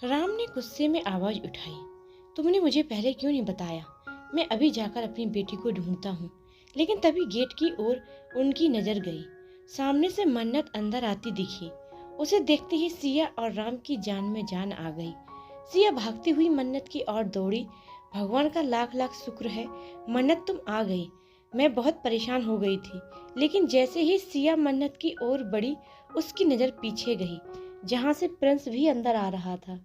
राम ने गुस्से में आवाज उठाई। तुमने मुझे पहले क्यों नहीं बताया? मैं अभी जाकर अपनी बेटी को ढूंढता हूँ। लेकिन तभी गेट की ओर उनकी नजर गई। सामने से मन्नत अंदर आती दिखी। उसे देखते ही सिया और राम की जान में जान आ गई। सिया भागती हुई मन्नत की ओर दौड़ी। भगवान का लाख लाख शुक्र है, मन्नत तुम आ गई। मैं बहुत परेशान हो गई थी। लेकिन जैसे ही सिया मन्नत की ओर बढ़ी, उसकी नजर पीछे गई, जहाँ से प्रिंस भी अंदर आ रहा था।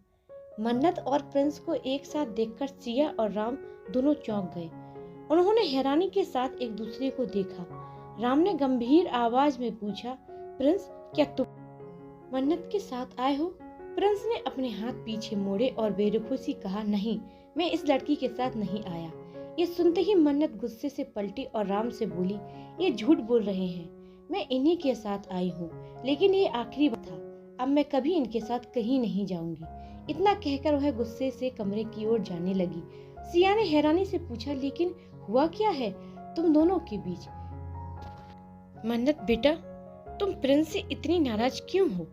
मन्नत और प्रिंस को एक साथ देखकर सिया और राम दोनों चौंक गए। उन्होंने हैरानी के साथ एक दूसरे को देखा। राम ने गंभीर आवाज में पूछा, प्रिंस, क्या तुम मन्नत के साथ आए हो? प्रिंस ने अपने हाथ पीछे मोड़े और बेरुखी से कहा, नहीं, मैं इस लड़की के साथ नहीं आया। ये सुनते ही मन्नत गुस्से से पलटी और राम से बोली, ये झूठ बोल रहे हैं। मैं इन्हीं के साथ आई हूँ, लेकिन ये आखिरी बार था। अब मैं कभी इनके साथ कहीं नहीं जाऊंगी। इतना कहकर वह गुस्से से कमरे की ओर जाने लगी। सिया ने हैरानी से पूछा, लेकिन हुआ क्या है तुम दोनों के बीच? मन्नत बेटा, तुम प्रिंस से इतनी नाराज क्यों हो?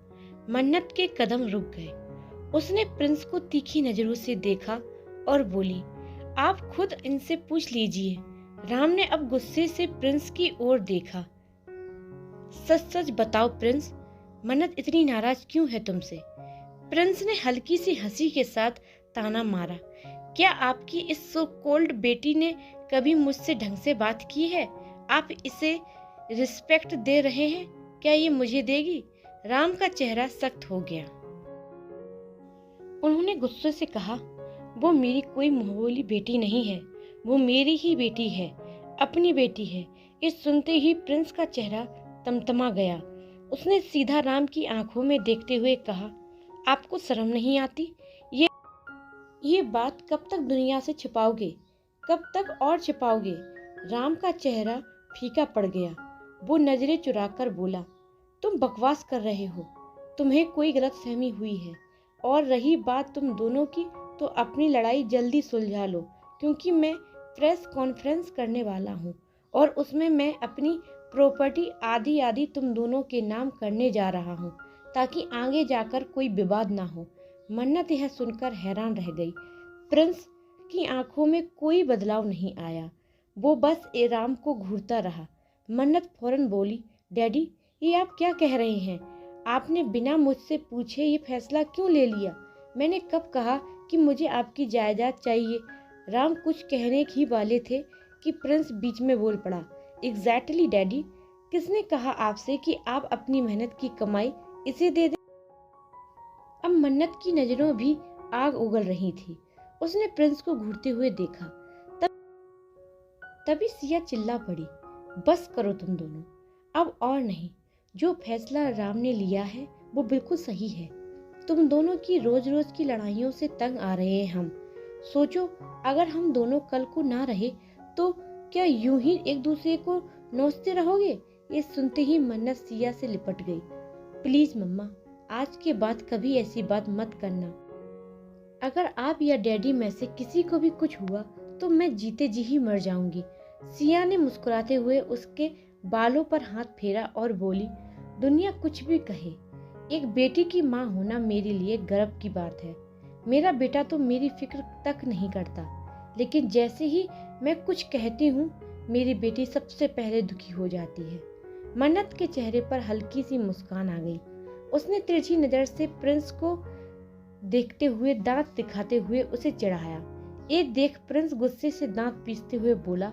मन्नत के कदम रुक गए। उसने प्रिंस को तीखी नजरों से देखा और बोली, आप खुद इनसे पूछ लीजिए। राम ने अब गुस्से से प्रिंस की ओर देखा। सच सच बताओ प्रिंस, मन्नत इतनी नाराज क्यों है तुमसे? प्रिंस ने हल्की सी हंसी के साथ ताना मारा, क्या आपकी इस सो कोल्ड बेटी ने कभी मुझसे ढंग से बात की है? आप इसे रिस्पेक्ट दे रहे हैं, क्या ये मुझे देगी? राम का चेहरा सख्त हो गया। उन्होंने गुस्से से कहा, वो मेरी कोई मुंहबोली बेटी नहीं है, वो मेरी ही बेटी है, अपनी बेटी है। ये सुनते ही प्रिंस का चेहरा तमतमा गया। उसने सीधा राम की आंखों में देखते हुए कहा, आपको शर्म नहीं आती? ये बात कब तक दुनिया से छिपाओगे? कब तक और छिपाओगे? राम का चेहरा फीका पड़ गया। वो नजरें चुराकर बोला, तुम बकवास कर रहे हो, तुम्हें कोई गलतफहमी हुई है। और रही बात तुम दोनों की, तो अपनी लड़ाई जल्दी सुलझा लो, क्योंकि मैं प्रेस कॉन्फ्रेंस करने वाला हूँ और उसमें मैं अपनी प्रॉपर्टी आधी आधी तुम दोनों के नाम करने जा रहा हूँ, ताकि आगे जाकर कोई विवाद ना हो। मन्नत यह सुनकर हैरान रह गई। प्रिंस की आंखों में कोई बदलाव नहीं आया, वो बस राम को घूरता रहा। मन्नत फौरन बोली, डैडी, ये आप क्या कह रहे हैं? आपने बिना मुझसे पूछे ये फैसला क्यों ले लिया? मैंने कब कहा कि मुझे आपकी जायदाद चाहिए? राम कुछ कहने ही वाले थे कि प्रिंस बीच में बोल पड़ा, एग्जैक्टली डैडी, किसने कहा आपसे कि आप अपनी मेहनत की कमाई इसे दे दें? अब मन्नत की नजरों भी आग उगल रही थी। उसने प्रिंस को घूरते हुए देखा। तभी सिया चिल्ला पड़ी, बस करो तुम दोनों, अब और नहीं। जो फैसला राम ने लिया है वो बिल्कुल सही है। तुम दोनों की रोज रोज की लड़ाइयों से तंग आ रहे हैं हम। सोचो, अगर हम दोनों कल को ना रहे तो क्या यूं ही एक दूसरे को नोचते रहोगे? ये सुनते ही मन्नत सिया से लिपट गई। प्लीज मम्मा, आज के बाद कभी ऐसी बात मत करना। अगर आप या डैडी में से किसी को भी कुछ हुआ तो मैं जीते जी ही मर जाऊंगी। सिया ने मुस्कुराते हुए उसके बालों पर हाथ फेरा और बोली, दुनिया कुछ भी कहे, एक बेटी की माँ होना मेरे लिए गर्व की बात है। मेरा बेटा तो मेरी फिक्र तक नहीं करता, लेकिन जैसे ही मैं कुछ कहती हूँ, मेरी बेटी सबसे पहले दुखी हो जाती है। मन्नत के चेहरे पर हल्की सी मुस्कान आ गई। उसने तिरछी नजर से प्रिंस को देखते हुए दांत दिखाते हुए उसे चिढ़ाया। ये देख प्रिंस गुस्से से दांत पीसते हुए बोला,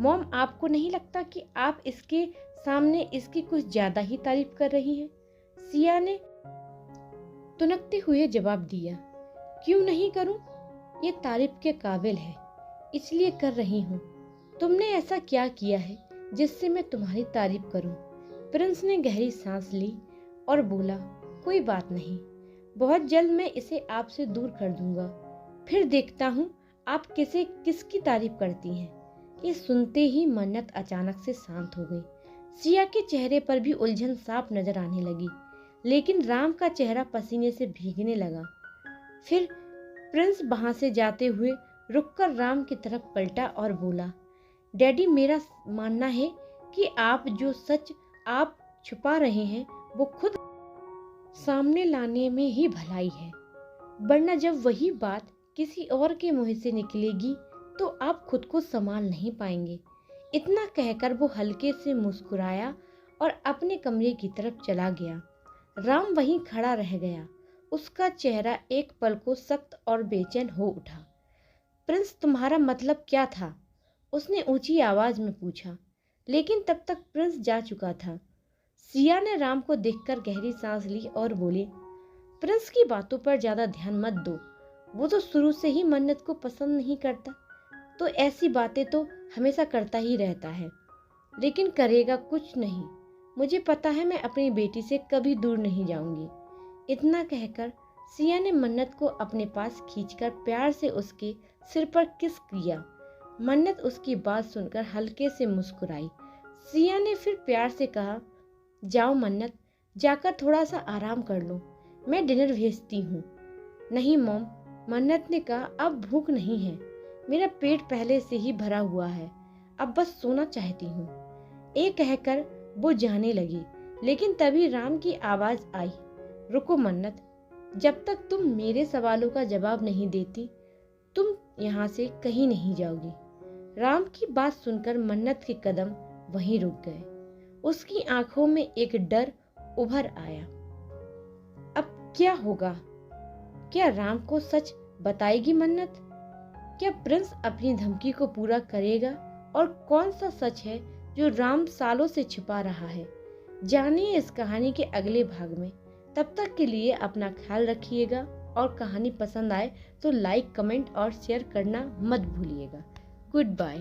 मॉम, आपको नहीं लगता कि आप इसके सामने इसकी कुछ ज्यादा ही तारीफ कर रही हैं? सिया ने तुनकते हुए जवाब दिया, क्यों नहीं करूं? ये तारीफ के काबिल है, इसलिए कर रही हूँ। तुमने ऐसा क्या किया है जिससे मैं तुम्हारी तारीफ करूं? प्रिंस ने गहरी सांस ली और बोला, कोई बात नहीं, बहुत जल्द मैं इसे आपसे दूर कर दूंगा, फिर देखता हूँ आप किसकी तारीफ करती हैं। ये सुनते ही मन्नत अचानक से शांत हो गई। सिया के चेहरे पर भी उलझन साफ नजर आने लगी, लेकिन राम का चेहरा पसीने से भीगने लगा। फिर प्रिंस वहां से जाते हुए रुककर राम की तरफ पलटा और बोला, डैडी, मेरा मानना है कि आप जो सच आप छुपा रहे हैं वो खुद सामने लाने में ही भलाई है। वरना जब वही बात किसी और के मुंह से निकलेगी तो आप खुद को संभाल नहीं पाएंगे। इतना कहकर वो हल्के से मुस्कुराया और अपने कमरे की तरफ चला गया। राम वहीं खड़ा रह गया। उसका चेहरा एक पल को सख्त और बेचैन हो उठा। प्रिंस, तुम्हारा मतलब क्या था? उसने ऊंची आवाज में पूछा। लेकिन तब तक प्रिंस जा चुका था। सिया ने राम को देखकर गहरी सांस ली और बोली, प्रिंस की बातों पर ज्यादा ध्यान मत दो। वो तो शुरू से ही मन्नत को पसंद नहीं करता, तो ऐसी बातें तो हमेशा करता ही रहता है, लेकिन करेगा कुछ नहीं। मुझे पता है मैं अपनी बेटी से कभी दूर नहीं जाऊंगी। इतना कहकर सिया ने मन्नत को अपने पास खींचकर प्यार से उसके सिर पर किस किया। मन्नत उसकी बात सुनकर हल्के से मुस्कुराई। सिया ने फिर प्यार से कहा, जाओ मन्नत, जाकर थोड़ा सा आराम कर लो, मैं डिनर भेजती हूँ। नहीं मॉम, मन्नत ने कहा, अब भूख नहीं है, मेरा पेट पहले से ही भरा हुआ है, अब बस सोना चाहती हूँ। ये कहकर वो जाने लगी, लेकिन तभी राम की आवाज आई, रुको मन्नत, जब तक तुम मेरे सवालों का जवाब नहीं देती तुम यहाँ से कहीं नहीं जाओगी। राम की बात सुनकर मन्नत के कदम वहीं रुक गए। उसकी आंखों में एक डर उभर आया। अब क्या होगा? क्या राम को सच बताएगी मन्नत? क्या प्रिंस अपनी धमकी को पूरा करेगा? और कौन सा सच है जो राम सालों से छिपा रहा है? जानिए इस कहानी के अगले भाग में। तब तक के लिए अपना ख्याल रखिएगा और कहानी पसंद आए तो लाइक, कमेंट और शेयर करना मत भूलिएगा। Good bye.